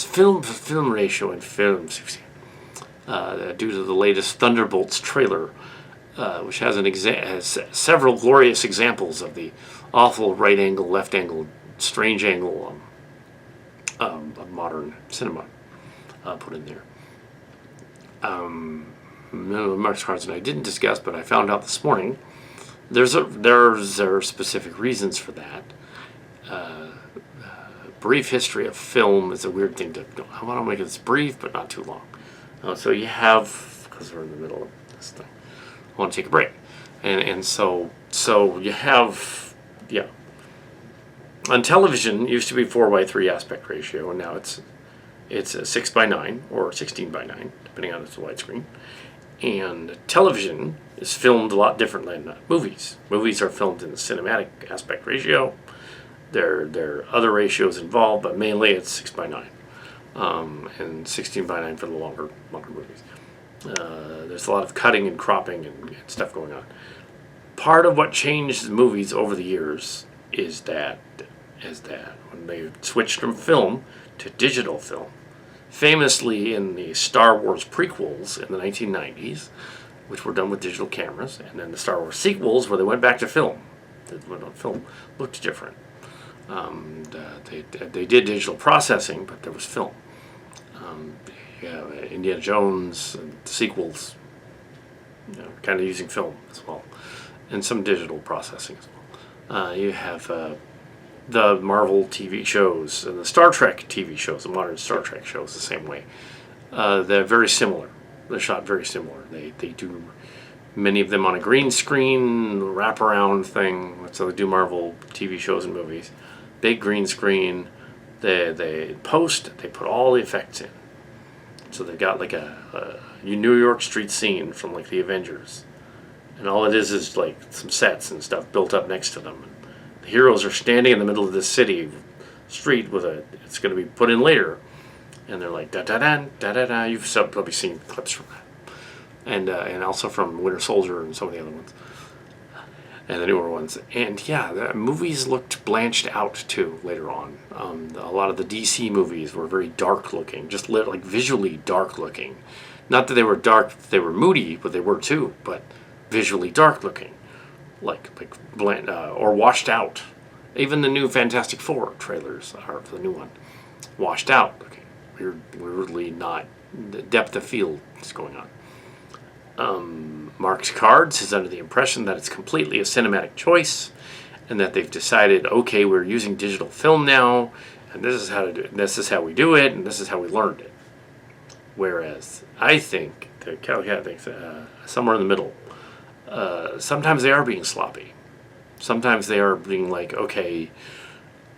film ratio in films, due to the latest Thunderbolts trailer, which has has several glorious examples of the awful right angle, left angle, strange angle of modern cinema put in there. Mark's cards, and I didn't discuss, but I found out this morning there are specific reasons for that. Brief history of film is a weird thing to. I want to make this brief, but not too long. So you have, because we're in the middle of this thing, I want to take a break, and so you have, yeah. On television, it used to be 4:3 aspect ratio, and now it's a 6:9 or 16:9, depending on if it's a widescreen. And television is filmed a lot differently than movies. Movies are filmed in the cinematic aspect ratio. There are other ratios involved, but mainly it's 6:9, and 16:9 for the longer movies. There's a lot of cutting and cropping and stuff going on. Part of what changed movies over the years is that when they switched from film to digital film, famously in the Star Wars prequels in the 1990s, which were done with digital cameras, and then the Star Wars sequels where they went back to film. Film looked different. They did digital processing, but there was film. Indiana Jones and sequels, kind of using film as well, and some digital processing as well. You have the Marvel TV shows and the Star Trek TV shows, the modern Star Trek shows, the same way. They're very similar. They're shot very similar. They do many of them on a green screen wraparound thing. So they do Marvel TV shows and movies. Big green screen. They put all the effects in. So they've got like a New York street scene from like the Avengers, and all it is like some sets and stuff built up next to them. And the heroes are standing in the middle of this city street with it's going to be put in later, and they're like da da da da da da. You've probably seen clips from that, and also from Winter Soldier and some of the other ones, and the newer ones. And yeah, the movies looked blanched out too later on. A lot of the DC movies were very dark looking, just like visually dark looking. Not that they were dark, they were moody, but they were too. But visually dark looking, like bland or washed out. Even the new Fantastic Four trailers are the new one, washed out looking, weirdly not. The depth of field is going on. Mark's Cards is under the impression that it's completely a cinematic choice, and that they've decided, okay, we're using digital film now, and this is how to do it. This is how we do it, and this is how we learned it. Whereas I think the Calicat thinks somewhere in the middle. Sometimes they are being sloppy. Sometimes they are being like, okay,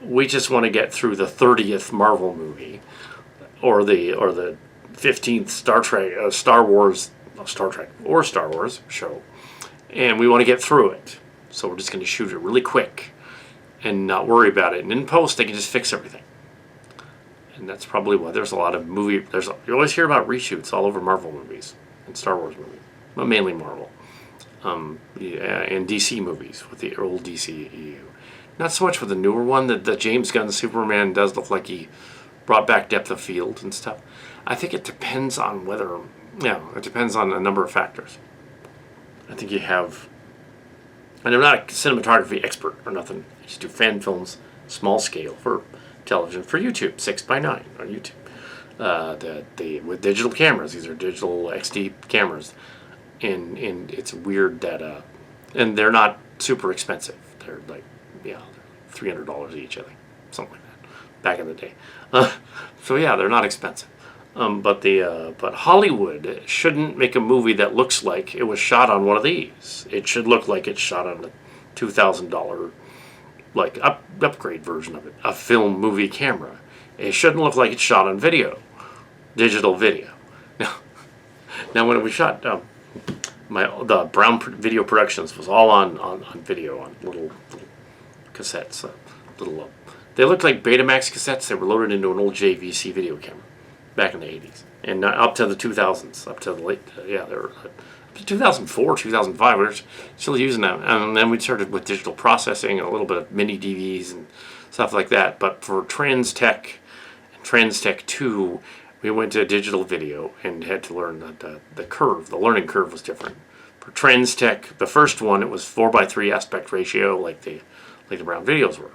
we just want to get through the 30th Marvel movie, or the 15th Star Wars show, and we want to get through it. So we're just going to shoot it really quick and not worry about it. And in post, they can just fix everything. And that's probably why there's a lot of you always hear about reshoots all over Marvel movies and Star Wars movies, but mainly Marvel. And DC movies with the old DCEU. Not so much with the newer one. The James Gunn Superman does look like he brought back depth of field and stuff. I think it depends on it depends on a number of factors. I think you have, and I'm not a cinematography expert or nothing. I just do fan films, small scale for television, for YouTube, 6:9 on YouTube. With digital cameras. These are digital XD cameras. And it's weird that, and they're not super expensive. They're like, $300 each, I think, something like that, back in the day. So yeah, they're not expensive. But Hollywood shouldn't make a movie that looks like it was shot on one of these. It should look like it's shot on a $2,000 like upgrade version of it, a film movie camera. It shouldn't look like it's shot on digital video. Now when we shot. The Brown Video Productions was all on video, on little cassettes. They looked like Betamax cassettes. They were loaded into an old JVC video camera back in the 80s. And up to the 2000s, up to the late, they were up to 2004, 2005, we were still using them. And then we started with digital processing and a little bit of mini DVs and stuff like that. But for trans tech and Transtech 2, we went to digital video and had to learn that the curve, the learning curve was different. For Transtech, the first one, it was 4:3 aspect ratio, like the Brown videos were,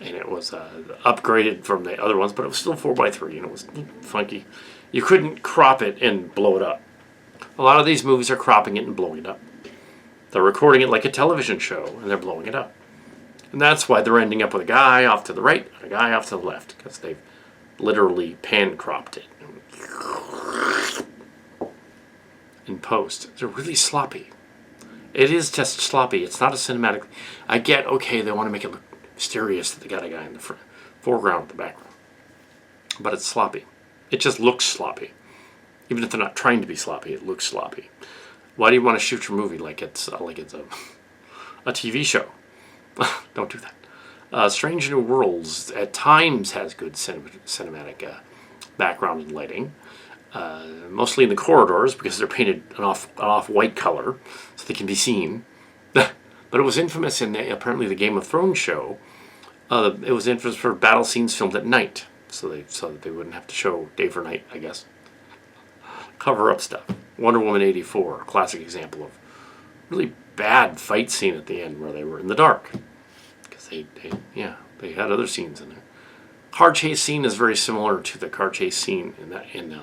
and it was upgraded from the other ones, but it was still 4:3, and it was funky. You couldn't crop it and blow it up. A lot of these movies are cropping it and blowing it up. They're recording it like a television show, and they're blowing it up. And that's why they're ending up with a guy off to the right and a guy off to the left, because they've literally pan-cropped it. In post, they're really sloppy. It is just sloppy. It's not a cinematic. I get, okay, they want to make it look mysterious that they got a guy in the foreground and the background. But it's sloppy. It just looks sloppy. Even if they're not trying to be sloppy, it looks sloppy. Why do you want to shoot your movie like it's a TV show? Don't do that. Strange New Worlds at times has good cinematic background and lighting. Mostly in the corridors because they're painted an off-white color so they can be seen. But it was infamous in apparently the Game of Thrones show. It was infamous for battle scenes filmed at night, so that they wouldn't have to show day for night, I guess. Cover up stuff. Wonder Woman 84, classic example of really bad fight scene at the end where they were in the dark because they had other scenes in there. Car chase scene is very similar to the car chase scene in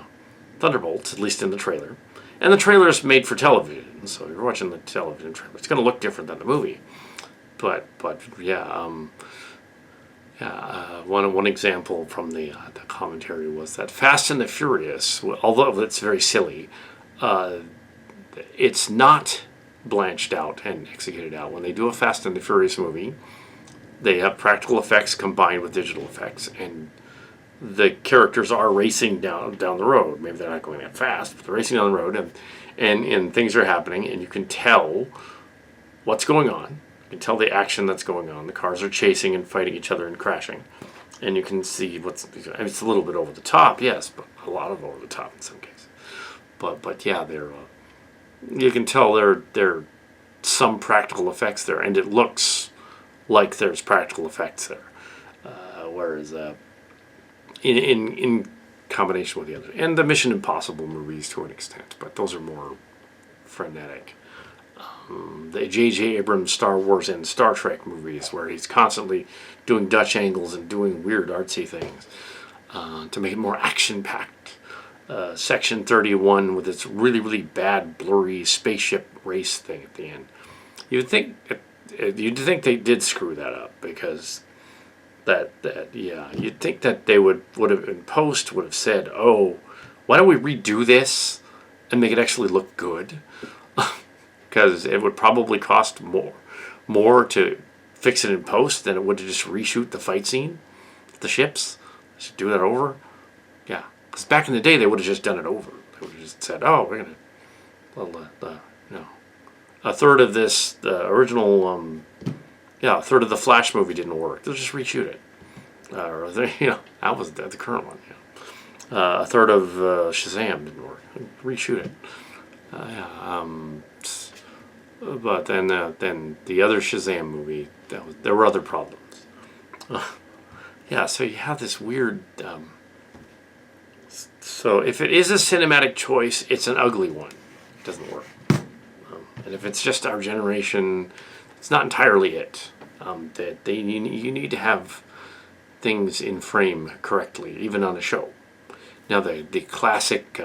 Thunderbolts, at least in the trailer. And the trailer is made for television, so if you're watching the television trailer, it's going to look different than the movie. But one example from the commentary was that Fast and the Furious, although it's very silly, it's not blanched out and executed out. When they do a Fast and the Furious movie, they have practical effects combined with digital effects, and the characters are racing down the road. Maybe they're not going that fast, but they're racing down the road, and things are happening, and you can tell what's going on. You can tell the action that's going on. The cars are chasing and fighting each other and crashing, and you can see it's a little bit over the top, yes, but a lot of over the top in some cases. But yeah, you can tell there are some practical effects there, and it looks like there's practical effects there, whereas in combination with the others, and the Mission Impossible movies to an extent, but those are more frenetic. The J.J. Abrams Star Wars and Star Trek movies, where he's constantly doing Dutch angles and doing weird artsy things to make it more action-packed. Section 31 with its really, really bad, blurry spaceship race thing at the end. You'd think they did screw that up, because you'd think that they would have in post would have said, oh, why don't we redo this and make it actually look good? Because it would probably cost more to fix it in post than it would to just reshoot the fight scene, the ships. Just do that over. Yeah, because back in the day they would have just done it over. They would have just said, oh, we're gonna, a third of this, the original, a third of the Flash movie didn't work. They'll just reshoot it. That was the current one. A third of Shazam didn't work. Reshoot it. But then the other Shazam movie, there were other problems. So you have this weird. So if it is a cinematic choice, it's an ugly one. It doesn't work. And if it's just our generation, it's not entirely it. You need to have things in frame correctly, even on a show. Now the classic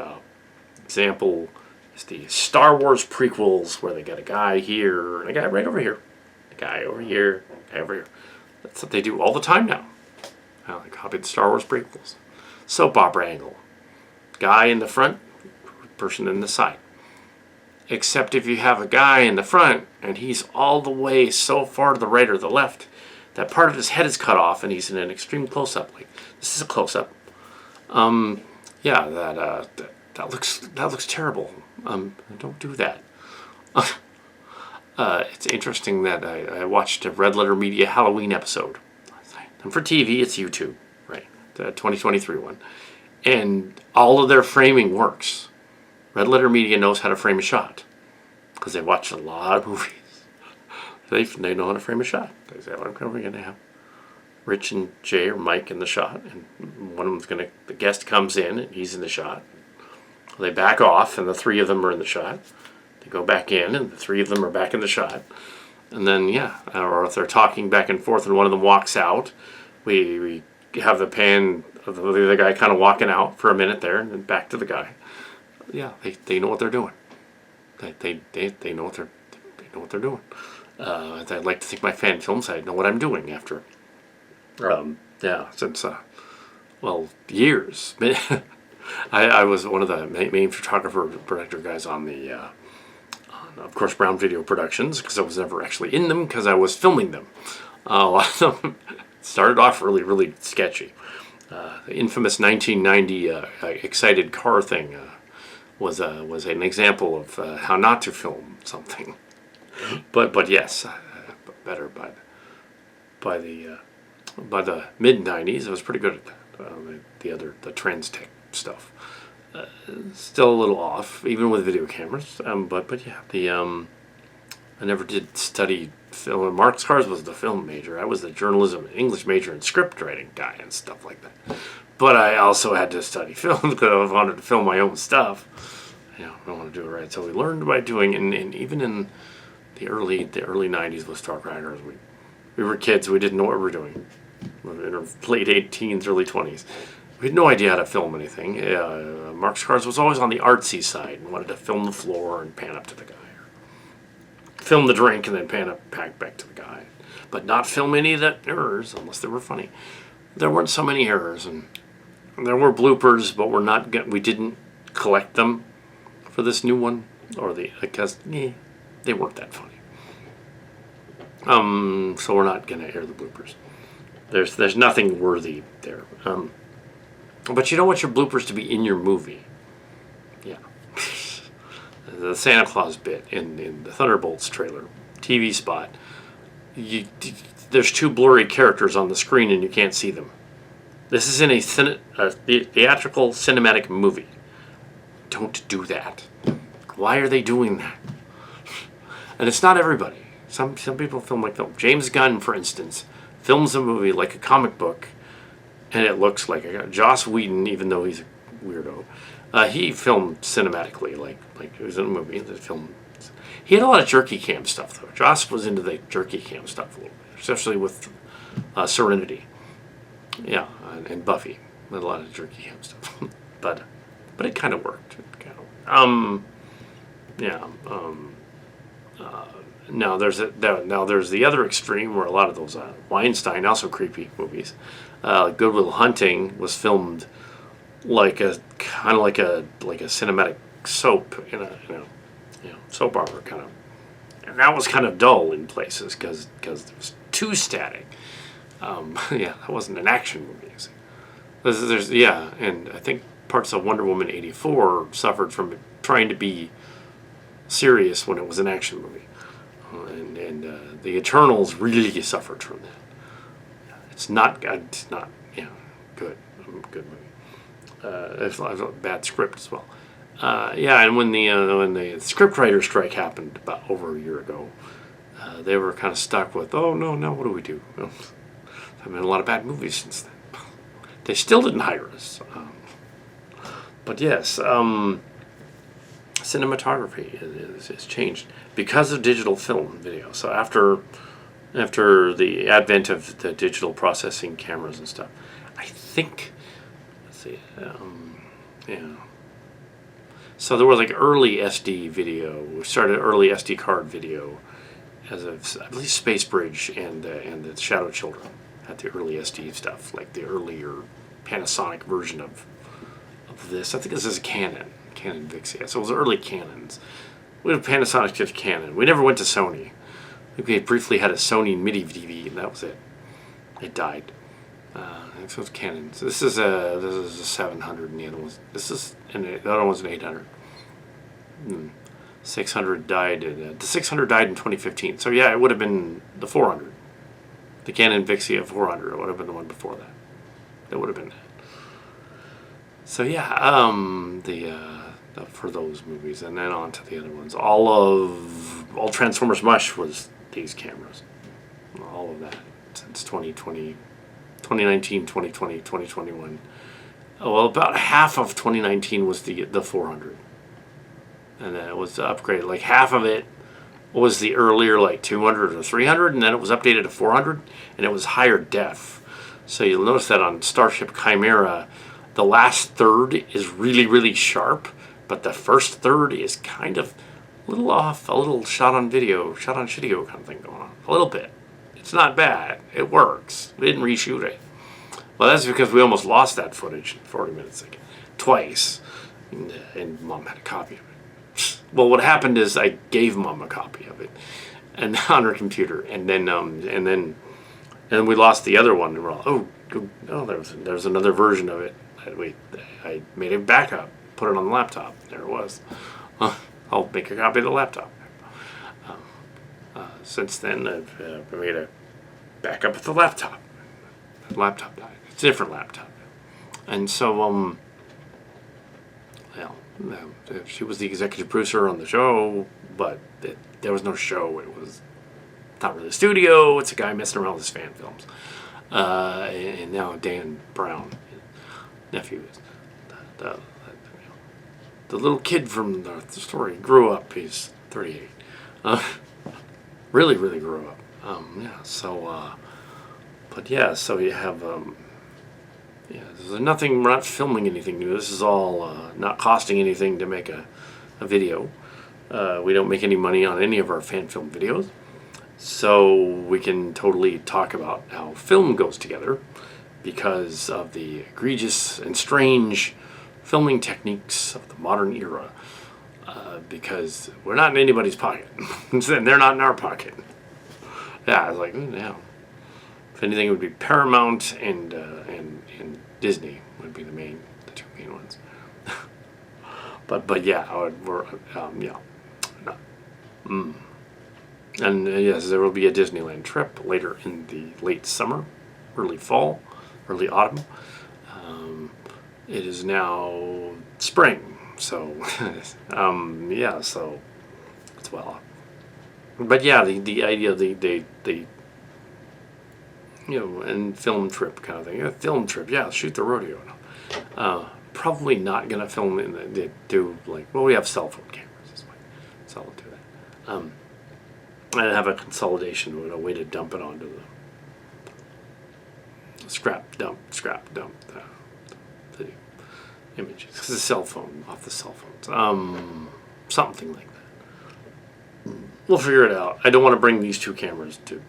example is the Star Wars prequels, where they got a guy here and a guy right over here, a guy over here, a guy over here. That's what they do all the time now. They copied the Star Wars prequels. Soap opera angle. Guy in the front, person in the side. Except if you have a guy in the front and he's all the way so far to the right or the left that part of his head is cut off and he's in an extreme close-up. Like this is a close-up. That looks terrible. Don't do that. It's interesting that I watched a Red Letter Media Halloween episode last night. And for TV, it's YouTube, right? The 2023 one. And all of their framing works. Red Letter Media knows how to frame a shot because they watch a lot of movies. They know how to frame a shot. They say, "What are we going to have? Rich and Jay or Mike in the shot, and one of them's the guest comes in and he's in the shot. They back off and the three of them are in the shot. They go back in and the three of them are back in the shot. And then, or if they're talking back and forth and one of them walks out, we have the pan of the other guy kind of walking out for a minute there and then back to the guy. Yeah, they know what they're doing. They know what they're doing. I'd like to think my fan films, I know what I'm doing after. Since years. I was one of the main photographer director guys on the, of course, Brown Video Productions, because I was never actually in them because I was filming them. A lot of them started off really, really sketchy. The infamous 1990 excited car thing was an example of how not to film something. But yes, better by the mid 90s, I was pretty good at that. The trans tech stuff, still a little off, even with video cameras. But yeah, I never did study film. Mark Scars was the film major. I was the journalism and English major and script writing guy and stuff like that. But I also had to study film because I wanted to film my own stuff. I want to do it right. So we learned by doing, and even in the early 90s with Star Crackers, we were kids. We didn't know what we were doing. In our late 18s, early 20s. We had no idea how to film anything. Mark Scars was always on the artsy side and wanted to film the floor and pan up to the guy. Or film the drink and then pack back to the guy. But not film any of the errors unless they were funny. There weren't so many errors, and there were bloopers, but we didn't collect them for this new one, because they weren't that funny. So we're not gonna air the bloopers. There's nothing worthy there. But you don't want your bloopers to be in your movie. Yeah. The Santa Claus bit in the Thunderbolts trailer, TV spot. There's two blurry characters on the screen and you can't see them. This is in a theatrical cinematic movie. Don't do that. Why are they doing that? And it's not everybody. Some people film like that. James Gunn, for instance, films a movie like a comic book, and it looks like Joss Whedon, even though he's a weirdo. He filmed cinematically, like it was in a movie. The film. He had a lot of jerky cam stuff, though. Joss was into the jerky cam stuff a little bit, especially with Serenity. Yeah, and Buffy. Had a lot of jerky cam stuff, but it kind of worked. Now there's the other extreme where a lot of those Weinstein, also creepy movies. Good Will Hunting was filmed like a cinematic soap in a soap opera kind of, and that was kind of dull in places because it was too static. That wasn't an action movie. And I think parts of Wonder Woman 84 suffered from trying to be serious when it was an action movie. And the Eternals really suffered from that. It's not good. Good movie. It's a bad script as well. And when the scriptwriter strike happened about over a year ago, they were kind of stuck with, oh no, what do we do? Well, I've been a lot of bad movies since then. They still didn't hire us. But yes, cinematography is changed because of digital film video. So after the advent of the digital processing cameras and stuff, I think, So there was like early SD video. We started early SD card video as of, I believe, Space Bridge and the Shadow Children had the early SD stuff, like the earlier Panasonic version of this. I think this is a Canon Vixia. So it was early Canons. We had Panasonic just Canon. We never went to Sony. I think we briefly had a Sony MIDI DV, and that was it. It died. So it was Canon. So this is a 700, and the other one's an 800. 600 died. The 600 died in 2015. So yeah, it would have been the 400. The Canon Vixia 400. It would have been the one before that. That would have been that. So yeah, for those movies, and then on to the other ones. All Transformers Mush was these cameras. All of that since 2012 2019, 2020, 2021. Well, about half of 2019 was the 400. And then it was upgraded. Like half of it was the earlier like 200 or 300, and then it was updated to 400, and it was higher def. So you'll notice that on Starship Chimera, the last third is really, really sharp, but the first third is kind of a little off, a little shot on video kind of thing going on. A little bit. It's not bad. It works. We didn't reshoot it. Well, that's because we almost lost that footage in 40 minutes ago. Twice. And Mom had a copy of it. Well, what happened is I gave Mom a copy of it and on her computer, and then we lost the other one. And we're all, there's another version of it. I made a backup, put it on the laptop. There it was. I'll make a copy of the laptop. Since then, I've made a backup of the laptop. The laptop died. It's a different laptop. And so, she was the executive producer on the show, but there was no show. It was not really a studio. It's a guy messing around with his fan films. And now Dan Brown, nephew, is the little kid from the story, grew up. He's 38. Really, really grew up. So you have, there's nothing, we're not filming anything new. This is all not costing anything to make a video. We don't make any money on any of our fan film videos. So we can totally talk about how film goes together because of the egregious and strange filming techniques of the modern era. Because we're not in anybody's pocket. They're not in our pocket. Yeah, I was like, yeah. If anything, it would be Paramount and Disney would be the two main ones. but yeah, And yes, there will be a Disneyland trip later in the late summer, early fall, early autumn. It is now spring. So, so it's well off. But yeah, the idea of the and film trip kind of thing. A film trip, yeah, shoot the rodeo. Probably not gonna film we have cell phone cameras, so I'll do that. And have a consolidation with a way to dump it onto the scrap dump the images. Because the cell phone, off the cell phones. Something like that. We'll figure it out. I don't want to bring these two cameras to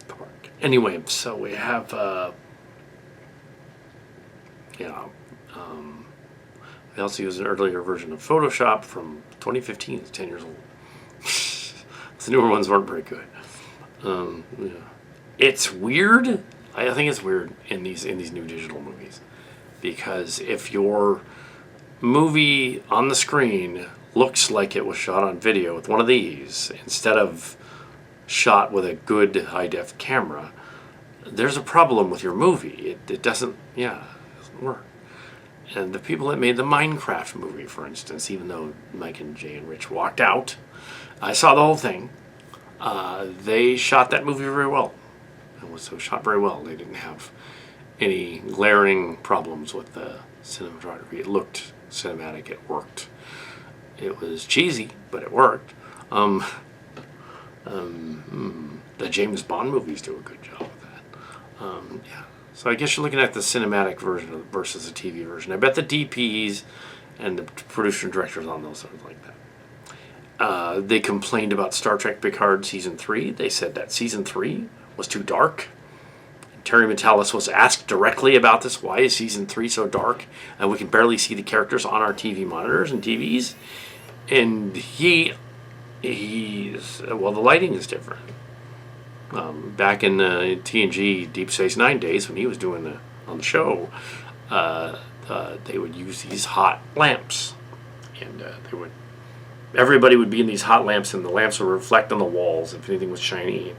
the park. Anyway, so we have, we also use an earlier version of Photoshop from 2015. It's 10 years old. The newer ones weren't very good. It's weird. I think it's weird in these new digital movies. Because if your movie on the screen looks like it was shot on video with one of these instead of shot with a good high-def camera, there's a problem with your movie. It doesn't work. And the people that made the Minecraft movie, for instance, even though Mike and Jay and Rich walked out, I saw the whole thing. They shot that movie very well. It was shot very well. They didn't have any glaring problems with the cinematography. It looked cinematic. It worked. It was cheesy, but it worked. The James Bond movies do a good job of that. So I guess you're looking at the cinematic version versus the TV version. I bet the DPs and the producer and directors on those are like that. They complained about Star Trek Picard Season 3. They said that Season 3 was too dark. Terry Metalis was asked directly about this. Why is Season 3 so dark? And we can barely see the characters on our TV monitors and TVs. And the lighting is different. Back in TNG Deep Space Nine days, when he was doing on the show, they would use these hot lamps. And everybody would be in these hot lamps, and the lamps would reflect on the walls if anything was shiny and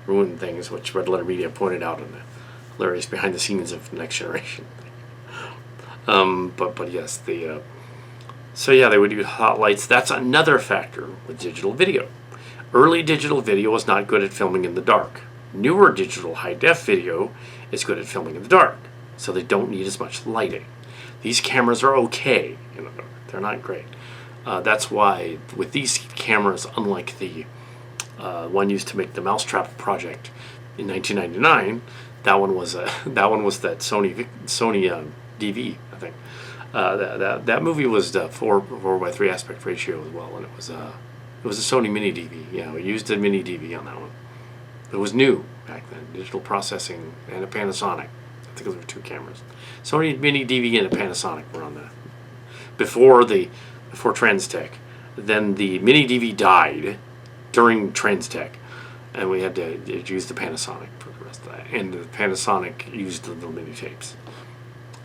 ruin things, which Red Letter Media pointed out in the hilarious behind the scenes of Next Generation. But yes, they would use hot lights. That's another factor with digital video. Early digital video was not good at filming in the dark. Newer digital high-def video is good at filming in the dark, so they don't need as much lighting. These cameras are okay in the dark. They're not great. That's why with these cameras, unlike the one used to make the Mousetrap project in 1999, that one was that Sony DV, I think. That movie was the 4:3 aspect ratio as well, and it was a Sony Mini DV. Yeah, we used a Mini DV on that one. It was new back then, digital processing, and a Panasonic. I think those were two cameras. Sony Mini DV and a Panasonic were on that before Transtech. Then the Mini DV died during Transtech, and we had to use the Panasonic for the rest of that. And the Panasonic used the little mini tapes.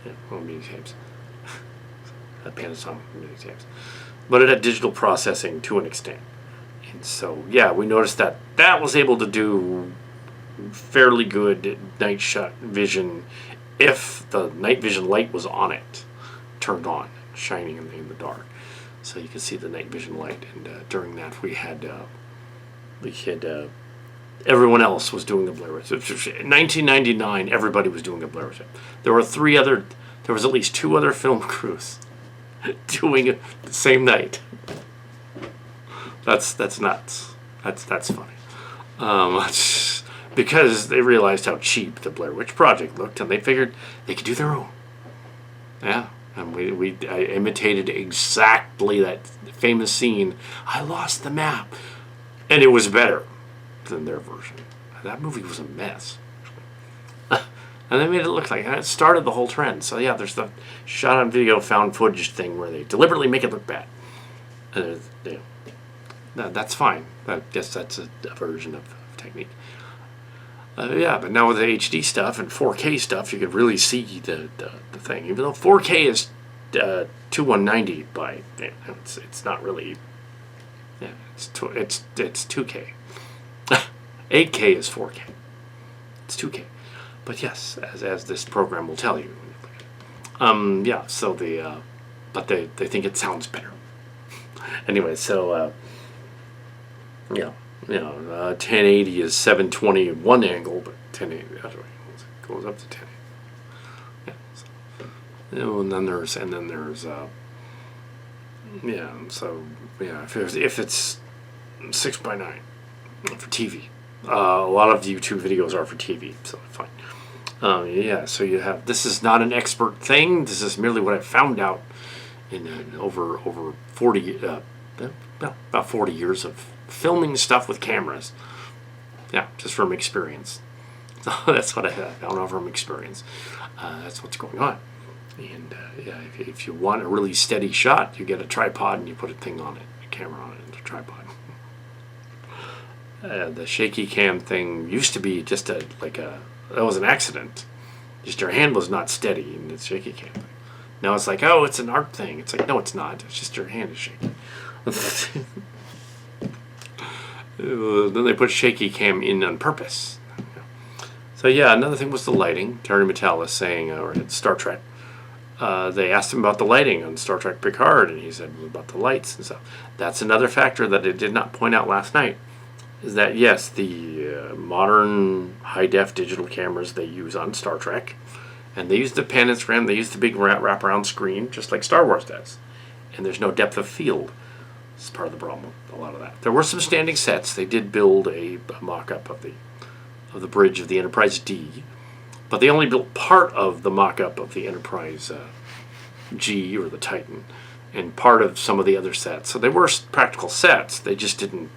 Yeah, little mini tapes. Panasonic mini tapes. But it had digital processing to an extent. And so, yeah, we noticed that was able to do fairly good night vision if the night vision light was on it, turned on, shining in the dark. So you could see the night vision light. And during that, we had everyone else was doing the Blair Witch. In 1999, everybody was doing the Blair Witch. There was at least 2 other film crews doing it the same night. That's nuts. That's funny. Because they realized how cheap the Blair Witch Project looked, and they figured they could do their own. Yeah, and I imitated exactly that famous scene. I lost the map, and it was better than their version. That movie was a mess. And they made it look like it started the whole trend. So yeah, there's the shot on video found footage thing where they deliberately make it look bad. That's fine. I guess that's a version of technique. Yeah, but now with the HD stuff and 4K stuff, you can really see the thing. Even though 4K is 2190 by, it's not really. Yeah, it's 2K. 8K is 4K. It's 2K. But yes, as this program will tell you. Yeah, so but they think it sounds better. Anyway, so, 1080 is 720 one angle, but 1080 the other way goes up to 1080. Yeah, so, and then there's if it's 6:9 for TV. A lot of YouTube videos are for TV, so fine. So you have, this is not an expert thing. This is merely what I found out in over 40, about 40 years of filming stuff with cameras. Yeah, just from experience. So that's what I found out from experience. That's what's going on. And if you want a really steady shot, you get a tripod and you put a camera on it, and a tripod. The shaky cam thing used to be just that was an accident. Just your hand was not steady in the shaky cam thing. Now it's like, oh, it's an art thing. It's like, no, it's not. It's just your hand is shaky. Then they put shaky cam in on purpose. So yeah, another thing was the lighting. Terry Matalas saying, or at Star Trek, they asked him about the lighting on Star Trek Picard, and he said about the lights and stuff. That's another factor that I did not point out last night. Is that yes, the modern high-def digital cameras they use on Star Trek, and they use the Panagram, they use the big wraparound screen, just like Star Wars does, and there's no depth of field. It's part of the problem with a lot of that. There were some standing sets. They did build a mock-up of the bridge of the Enterprise D, but they only built part of the mock-up of the Enterprise G, or the Titan, and part of some of the other sets. So they were practical sets. They just didn't.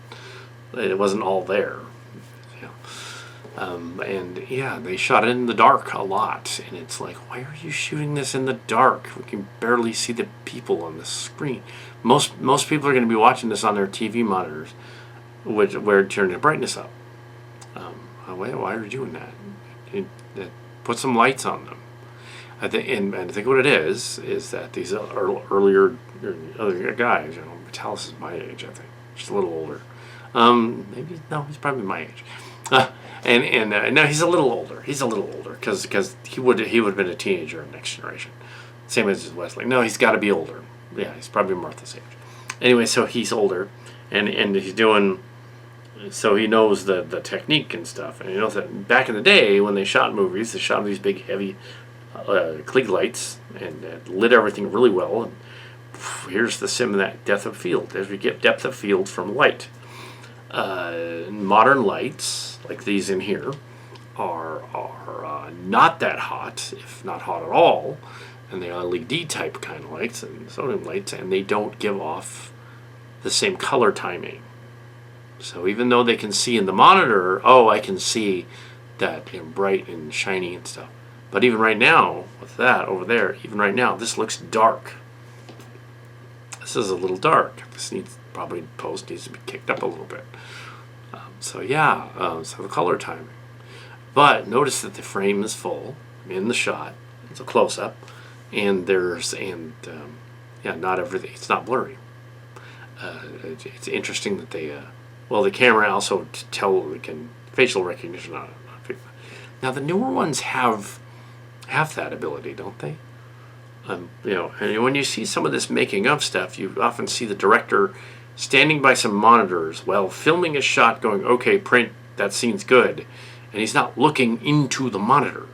It wasn't all there. And yeah, they shot it in the dark a lot, and it's like, why are you shooting this in the dark? We can barely see the people on the screen. Most people are going to be watching this on their TV monitors, where turn the brightness up. Why are you doing that? Put some lights on them. I think what it is that these other guys, Matalas is my age, I think, just a little older. Maybe no, he's probably my age. No, he's a little older. He's a little older because he would have been a teenager in Next Generation, same as Wesley. No, he's got to be older. Yeah, he's probably Martha's age. Anyway, so he's older, and he's doing So he knows the technique and stuff. And he knows that back in the day when they shot movies, they shot these big, heavy Klieg lights and lit everything really well. And here's the that depth of field. As we get depth of field from light. Modern lights, like these in here, are not that hot, if not hot at all. And they are LED type kind of lights and sodium lights, and they don't give off the same color timing. So even though they can see in the monitor, I can see that bright and shiny and stuff. But even right now, with that over there, even right now, this looks dark. This is a little dark. This probably post needs to be kicked up a little bit. So the color timing. But notice that the frame is full in the shot. It's a close up, and not everything. It's not blurry. It's interesting that they. The camera also can facial recognition on it. Now the newer ones have that ability, don't they? And when you see some of this making of stuff, you often see the director standing by some monitors while filming a shot, going, "Okay, print, that scene's good," and he's not looking into the monitor.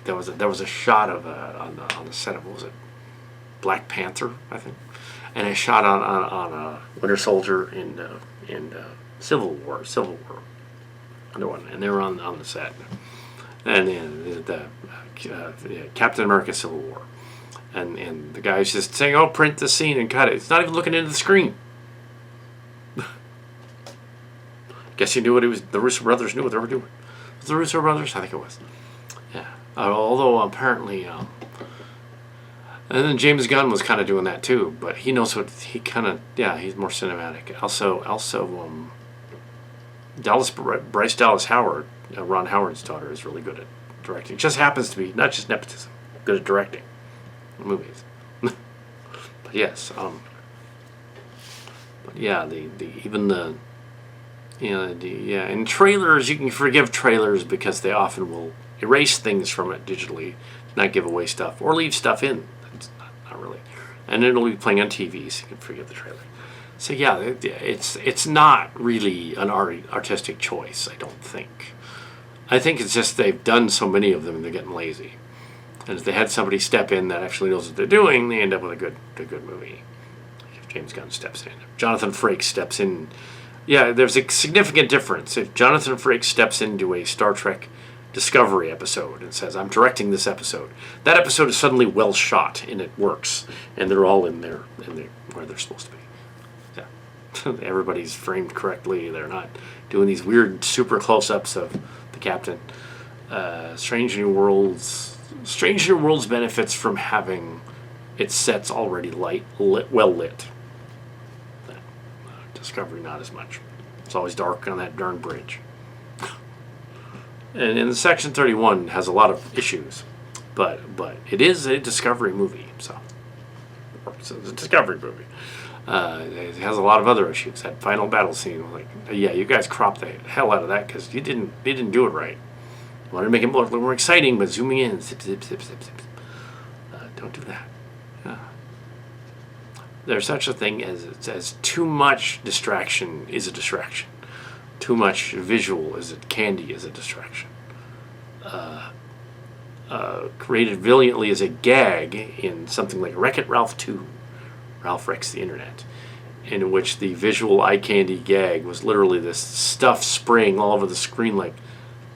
There was a shot of on the set of, what was it, Black Panther, I think, and a shot on Winter Soldier and Civil War, another one, and they were on the set, and then the Captain America Civil War, and the guy's just saying, "Oh, print the scene and cut it." It's not even looking into the screen. Guess he knew what he was. The Russo brothers knew what they were doing. Was the Russo brothers? I think it was. Yeah. Although apparently, and then James Gunn was kind of doing that too. But he knows what he kind of. Yeah, he's more cinematic. Also, Bryce Dallas Howard, Ron Howard's daughter, is really good at directing. Just happens to be not just nepotism, good at directing movies. But yes, but yeah, in trailers, you can forgive trailers because they often will erase things from it digitally, not give away stuff, or leave stuff in. That's not really. And it'll be playing on TV, so you can forgive the trailer. So yeah, it's not really an artistic choice, I don't think. I think it's just they've done so many of them and they're getting lazy. And if they had somebody step in that actually knows what they're doing, they end up with a good movie. If James Gunn steps in. If Jonathan Frakes steps in. Yeah, there's a significant difference. If Jonathan Frakes steps into a Star Trek Discovery episode and says, "I'm directing this episode," that episode is suddenly well shot and it works, and they're all in there where they're supposed to be. Yeah, everybody's framed correctly. They're not doing these weird super close-ups of the captain. Strange New Worlds benefits from having its sets already well lit. Discovery, not as much. It's always dark on that darn bridge. And in Section 31 has a lot of issues, but it is a Discovery movie, so it's a Discovery movie. It has a lot of other issues. That final battle scene, like, yeah, you guys cropped the hell out of that because you didn't do it right. You wanted to make it look more exciting, but zooming in, zip, zip, zip, zip, zip. Don't do that. There's such a thing as too much distraction is a distraction. Too much visual candy is a distraction. Created brilliantly as a gag in something like Wreck-It Ralph 2, Ralph Wrecks the Internet, in which the visual eye candy gag was literally this stuff spraying all over the screen like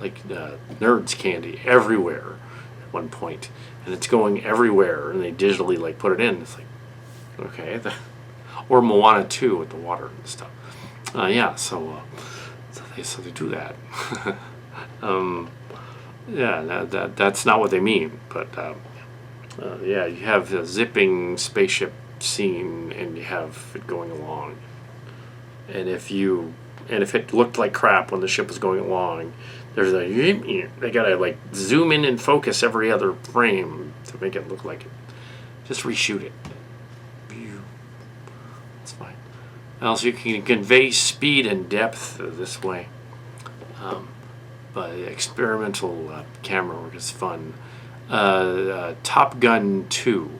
Nerds candy everywhere at one point, and it's going everywhere, and they digitally put it in. It's like, okay, or Moana 2 with the water and stuff. So they do that. That's not what they mean. But you have the zipping spaceship scene, and you have it going along. And if it looked like crap when the ship was going along, they gotta zoom in and focus every other frame to make it look like it. Just reshoot it. It's fine. Also, you can convey speed and depth this way. But experimental camera work is fun. Top Gun 2,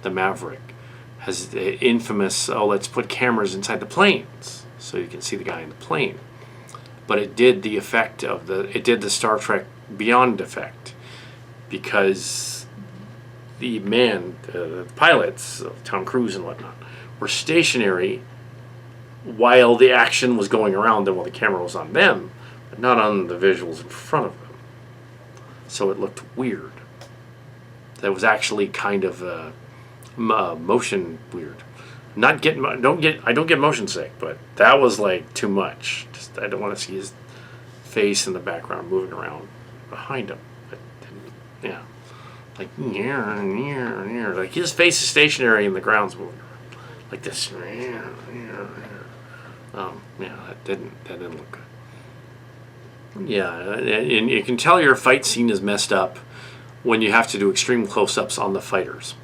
the Maverick, has the infamous, let's put cameras inside the planes so you can see the guy in the plane. but it did the effect of it did the Star Trek Beyond effect, because the pilots, Tom Cruise and whatnot, were stationary while the action was going around them, while the camera was on them, but not on the visuals in front of them. So it looked weird. That was actually kind of motion weird. I don't get motion sick, but that was like too much. Just, I don't want to see his face in the background moving around behind him. But, yeah, like like his face is stationary and the ground's moving around like this. Yeah, that didn't look good. Yeah, and you can tell your fight scene is messed up when you have to do extreme close-ups on the fighters,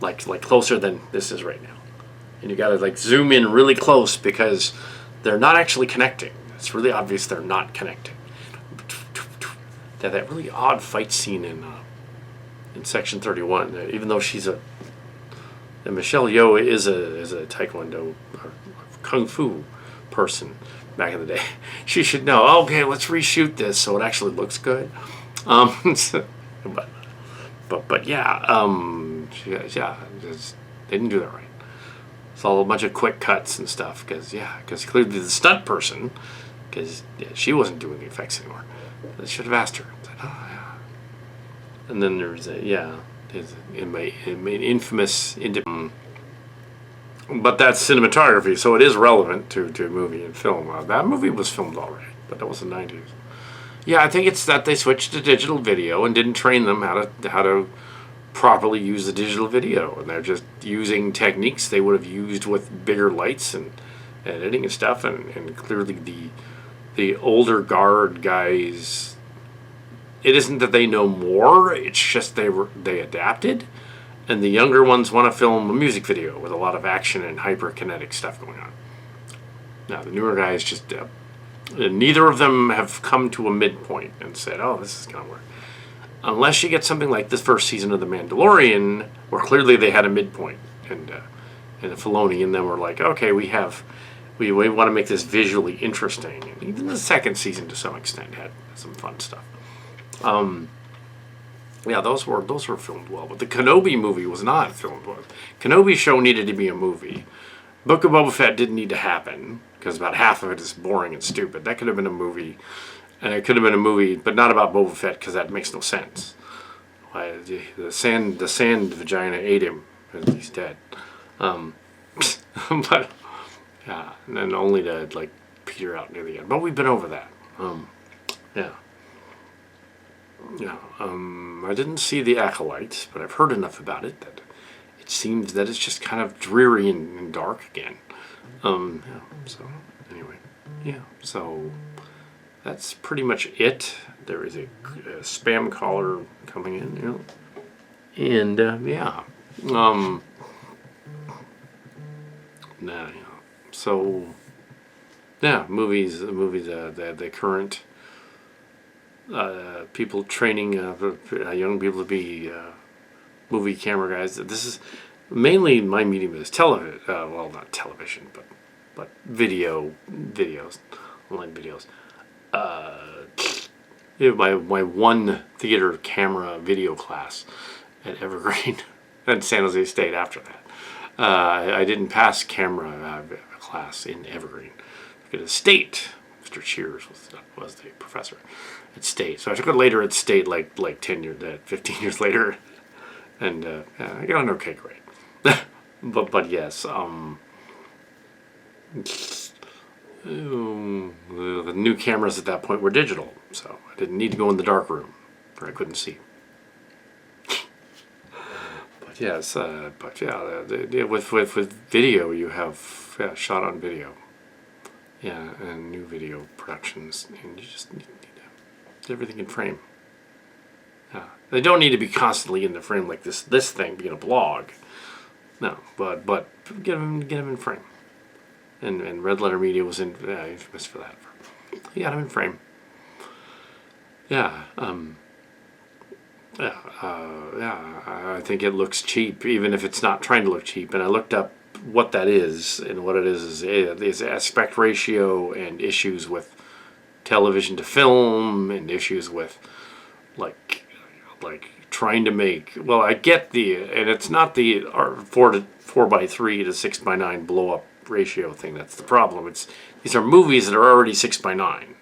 like closer than this is right now, and you got to like zoom in really close because they're not actually connecting. It's really obvious they're not connecting. That really odd fight scene in Section 31, even though she's and Michelle Yeoh is a Taekwondo or Kung Fu person back in the day. She should know. Okay, let's reshoot this so it actually looks good. But yeah, just, they didn't do that right. It's all a bunch of quick cuts and stuff because clearly the stunt person, because she wasn't doing the effects anymore. They should have asked her. Said, oh, yeah. And then there's his infamous but that's cinematography, so it is relevant to movie and film. That movie was filmed already, but that was the 90s. Yeah, I think it's that they switched to digital video and didn't train them how to properly use the digital video, and they're just using techniques they would have used with bigger lights and editing and stuff, and clearly the older guard guys, it isn't that they know more, it's just they adapted, and the younger ones want to film a music video with a lot of action and hyperkinetic stuff going on. Now the newer guys just neither of them have come to a midpoint and said, oh, this is going to work. Unless you get something like this first season of The Mandalorian, where clearly they had a midpoint, and Filoni and them were like, okay, we want to make this visually interesting. And even the second season, to some extent, had some fun stuff. Yeah, those were filmed well, but the Kenobi movie was not filmed well. Kenobi show needed to be a movie. Book of Boba Fett didn't need to happen because about half of it is boring and stupid. That could have been a movie. And it could have been a movie, but not about Boba Fett, because that makes no sense. The sand vagina ate him, and he's dead. But yeah, and then only to like peter out near the end. But we've been over that. Yeah. I didn't see The Acolyte, but I've heard enough about it that it seems that it's just kind of dreary and dark again. Yeah. So anyway, yeah. So. That's pretty much it. There is a spam caller coming in, and yeah. So yeah, movies. The current people training young people to be movie camera guys. This is mainly my medium is television. Well, not television, but videos, online videos. My one theater camera video class at Evergreen and San Jose State after that. I didn't pass camera class in Evergreen. At State, Mr. Cheers was the professor at State. So I took it later at State, like 15 years later, and I got an okay grade. but yes, the new cameras at that point were digital, so I didn't need to go in the dark room where I couldn't see. But yes, with video you have shot on video, and new video productions, and you just need to get everything in frame. They don't need to be constantly in the frame like this thing being a blog. No, but get them in frame. And Red Letter Media was infamous for that. He got him in frame. Yeah. I think it looks cheap, even if it's not trying to look cheap. And I looked up what that is, and what it is aspect ratio and issues with television to film and issues with like trying to make. Well, I get and it's not the 4:3 to 6:9 blow up ratio thing that's the problem. These are movies that are already 6:9. I'm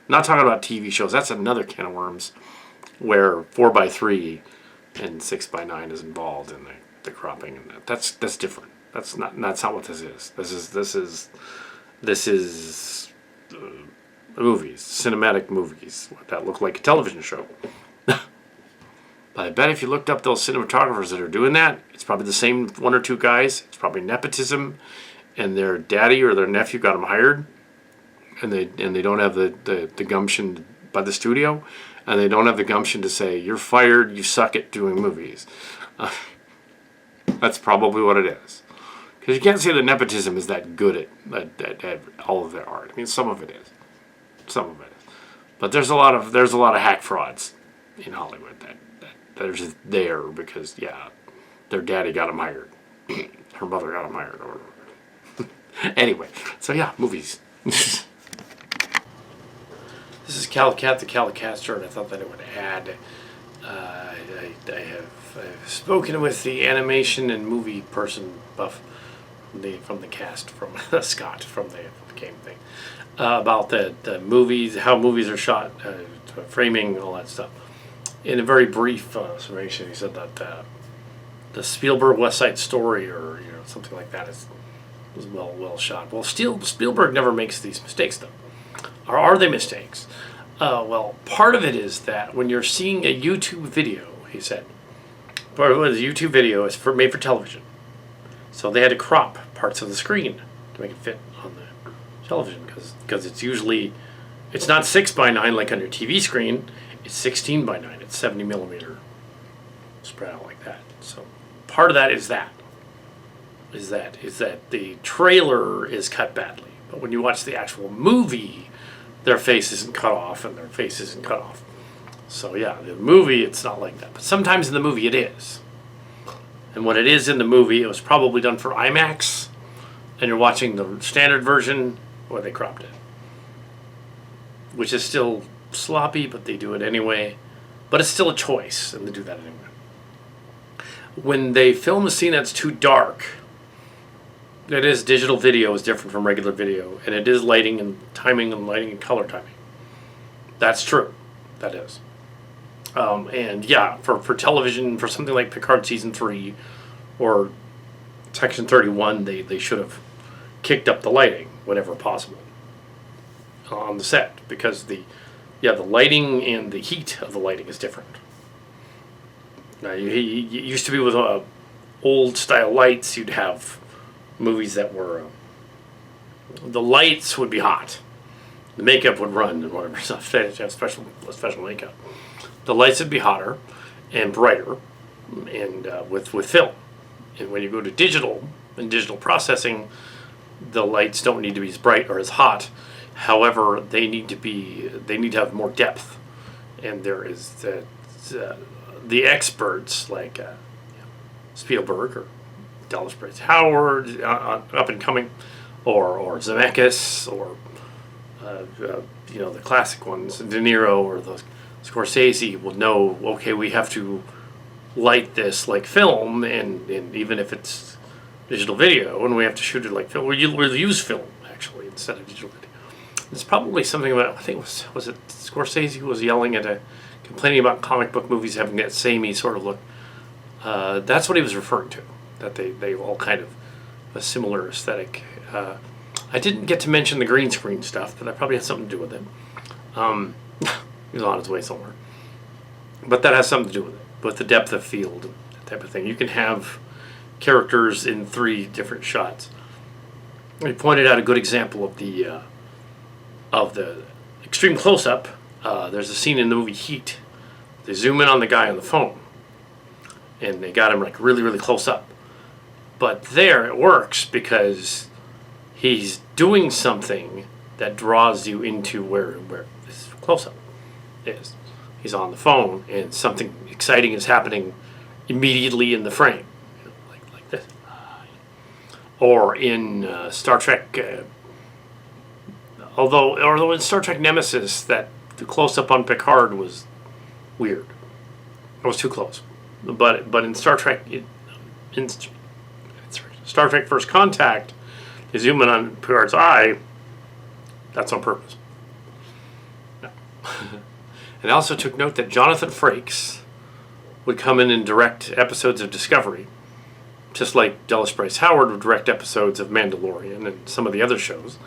not talking about TV shows. That's another can of worms where 4:3 and 6:9 is involved in the cropping, and that's different. That's not what this is. This is movies, cinematic movies that look like a television show. But I bet if you looked up those cinematographers that are doing that, it's probably the same one or two guys. It's probably nepotism, and their daddy or their nephew got them hired, and they don't have the gumption by the studio, and they don't have the gumption to say, you're fired, you suck at doing movies. That's probably what it is. Because you can't say that nepotism is that good at all of their art. I mean, some of it is. But there's a lot of hack frauds in Hollywood that are just there because, their daddy got them hired. Her mother got them hired. Or anyway, so movies. This is Calicat, the Calicaster, and I thought that I would add. I've spoken with the animation and movie person buff from the cast, from Scott from the game thing, about the movies, how movies are shot, framing, all that stuff. In a very brief summation, he said that the Spielberg West Side Story, or something like that, was well shot. Well, Spielberg never makes these mistakes, though. Or are they mistakes? Well, part of it is that when you're seeing a YouTube video, he said, part of it is a YouTube video is made for television. So they had to crop parts of the screen to make it fit on the television, because it's not 6:9 like on your TV screen. It's 16:9. It's 70 millimeter spread out like that. So part of that is that the trailer is cut badly, but when you watch the actual movie, their face isn't cut off and their face isn't cut off. So the movie, it's not like that. But sometimes in the movie it is. And when it is in the movie, it was probably done for IMAX, and you're watching the standard version where they cropped it, which is still sloppy, but they do it anyway. But it's still a choice, and they do that anyway. When they film a scene that's too dark, it is digital video is different from regular video, and it is lighting and timing and lighting and color timing. That's true. That is. And for television, for something like Picard Season 3 or Section 31, they should have kicked up the lighting whenever possible on the set, because the lighting and the heat of the lighting is different. Now, it used to be with old style lights, you'd have movies that were the lights would be hot, the makeup would run and whatever stuff. Special makeup. The lights would be hotter and brighter, and with film. And when you go to digital and digital processing, the lights don't need to be as bright or as hot. However, they need to have more depth. And there is the experts like Spielberg or Dallas Bryce Howard, up and coming, or Zemeckis, or the classic ones, De Niro, or those Scorsese will know. Okay, we have to light this like film, and even if it's digital video, and we have to shoot it like film. We'll use film actually instead of digital video. It's probably something about, I think was it Scorsese who was yelling complaining about comic book movies having that samey sort of look. That's what he was referring to. That they all kind of a similar aesthetic. I didn't get to mention the green screen stuff, but that probably has something to do with it. He was on his way somewhere. But that has something to do with the depth of field, that type of thing. You can have characters in 3 different shots. He pointed out a good example of the extreme close-up. There's a scene in the movie Heat. They zoom in on the guy on the phone, and they got him like really, really close up. But there it works because he's doing something that draws you into where this close-up is. He's on the phone, and something exciting is happening immediately in the frame, like this. Or in Star Trek although in Star Trek Nemesis, that the close up on Picard was weird. It was too close. But in in Star Trek First Contact, they zoom in on Picard's eye. That's on purpose. No. And I also took note that Jonathan Frakes would come in and direct episodes of Discovery, just like Dallas Bryce Howard would direct episodes of Mandalorian and some of the other shows.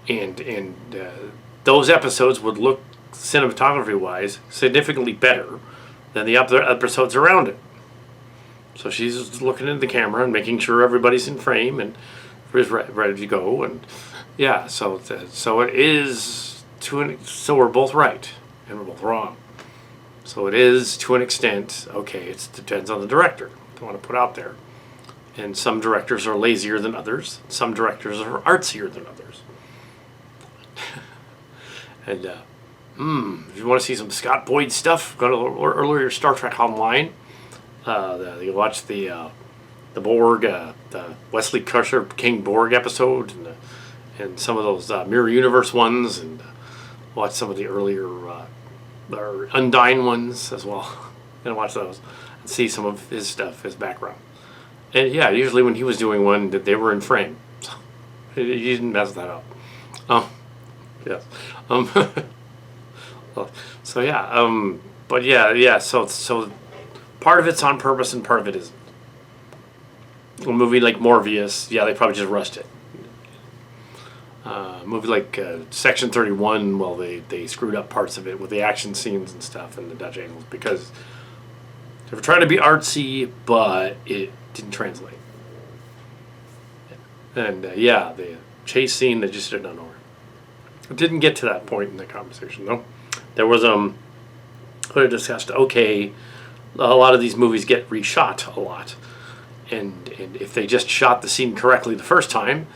And those episodes would look, cinematography-wise, significantly better than the other episodes around it. So she's looking into the camera and making sure everybody's in frame and is ready to go. And yeah, so it is so we're both right and we're both wrong. So it is, to an extent, okay, it depends on the director they want to put out there. And some directors are lazier than others. Some directors are artsier than others. And if you want to see some Scott Boyd stuff, go to earlier Star Trek Online. You watch the Borg, the Wesley Crusher King Borg episode, and some of those Mirror Universe ones, and watch some of the earlier Undyne ones as well. And watch those and see some of his stuff, his background. And yeah, usually when he was doing one, they were in frame. So he didn't mess that up. Yes. So yeah. But yeah. So part of it's on purpose and part of it isn't. A movie like Morbius, yeah, they probably just rushed it. A movie like Section 31, well, they screwed up parts of it with the action scenes and stuff and the Dutch angles because they were trying to be artsy, but it didn't translate. And the chase scene, they just did not know. It didn't get to that point in the conversation, though. There was we discussed. Okay, a lot of these movies get reshot a lot, and if they just shot the scene correctly the first time,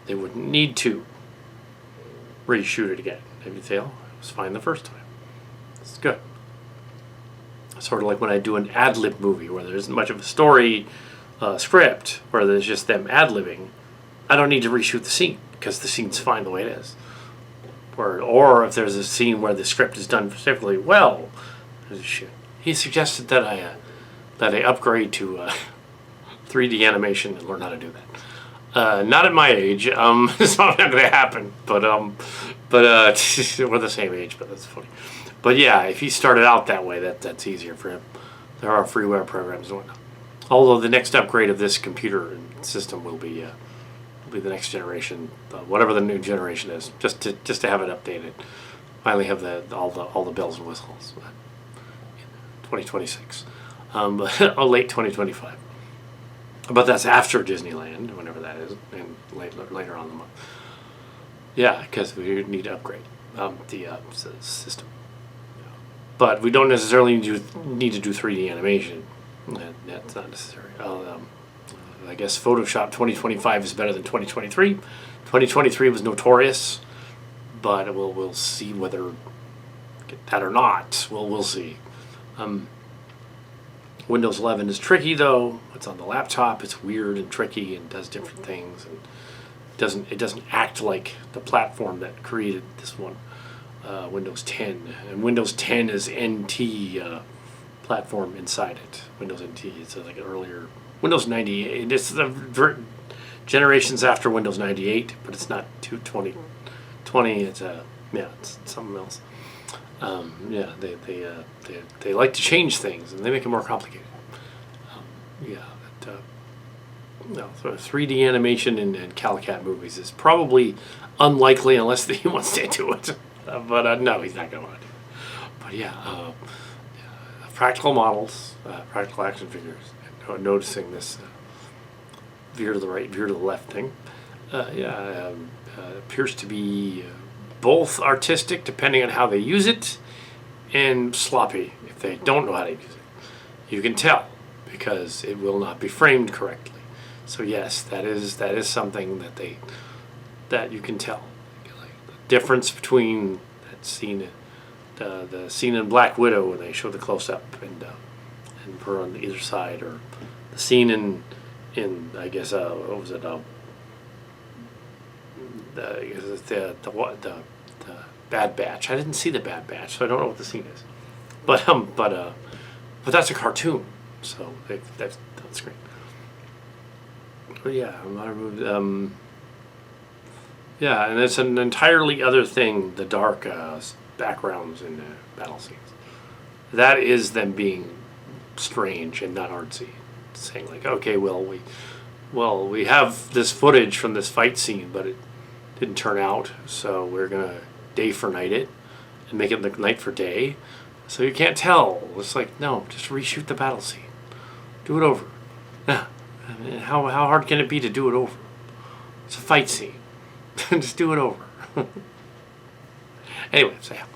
they wouldn't need to reshoot it again. Maybe it was fine the first time. It's good. Sort of like when I do an ad-lib movie where there isn't much of a story script, where there's just them ad-libbing. I don't need to reshoot the scene because the scene's fine the way it is. Or if there's a scene where the script is done particularly well, he suggested that I upgrade to 3D animation and learn how to do that. Not at my age. It's not going to happen. But we're the same age. But that's funny. But yeah, if he started out that way, that's easier for him. There are freeware programs and whatnot. Although the next upgrade of this computer system will be the next generation, whatever the new generation is, just to have it updated. Finally have all the bells and whistles. 2026, late 2025. But that's after Disneyland, whenever that is, and later on in the month. Yeah, because we need to upgrade the system. But we don't necessarily need to do 3D animation. That's not necessary. I guess Photoshop 2025 is better than 2023. 2023 was notorious, but we'll see whether get that or not. We'll see. Windows 11 is tricky though. It's on the laptop. It's weird and tricky and does different things, and it doesn't act like the platform that created this one. Windows 10, and Windows 10 is NT platform inside it. Windows NT. It's like an earlier Windows 98. It's the generations after Windows 98, but it's not 2020. It's it's something else. They like to change things and they make it more complicated. So 3D animation in CalCat movies is probably unlikely unless he wants to do it. But no, he's not going to want to do it. But practical models, practical action figures. And noticing this veer to the right, veer to the left thing. Appears to be both artistic, depending on how they use it, and sloppy if they don't know how to use it. You can tell because it will not be framed correctly. So yes, that is something that you can tell. Like the difference between that scene, the scene in Black Widow when they show the close up and her on either side, or the scene in I guess what was it? the Bad Batch. I didn't see the Bad Batch, so I don't know what the scene is. But that's a cartoon, so that's great. But yeah, a lot of movies. Yeah, and it's an entirely other thing. The dark backgrounds in the battle scenes. That is them being strange and not artsy. Saying like, okay, we have this footage from this fight scene, but it didn't turn out, so we're gonna day for night it and make it look night for day. So you can't tell. It's like, no, just reshoot the battle scene. Do it over. Yeah. I mean, how hard can it be to do it over? It's a fight scene. Just do it over. Anyway, so yeah.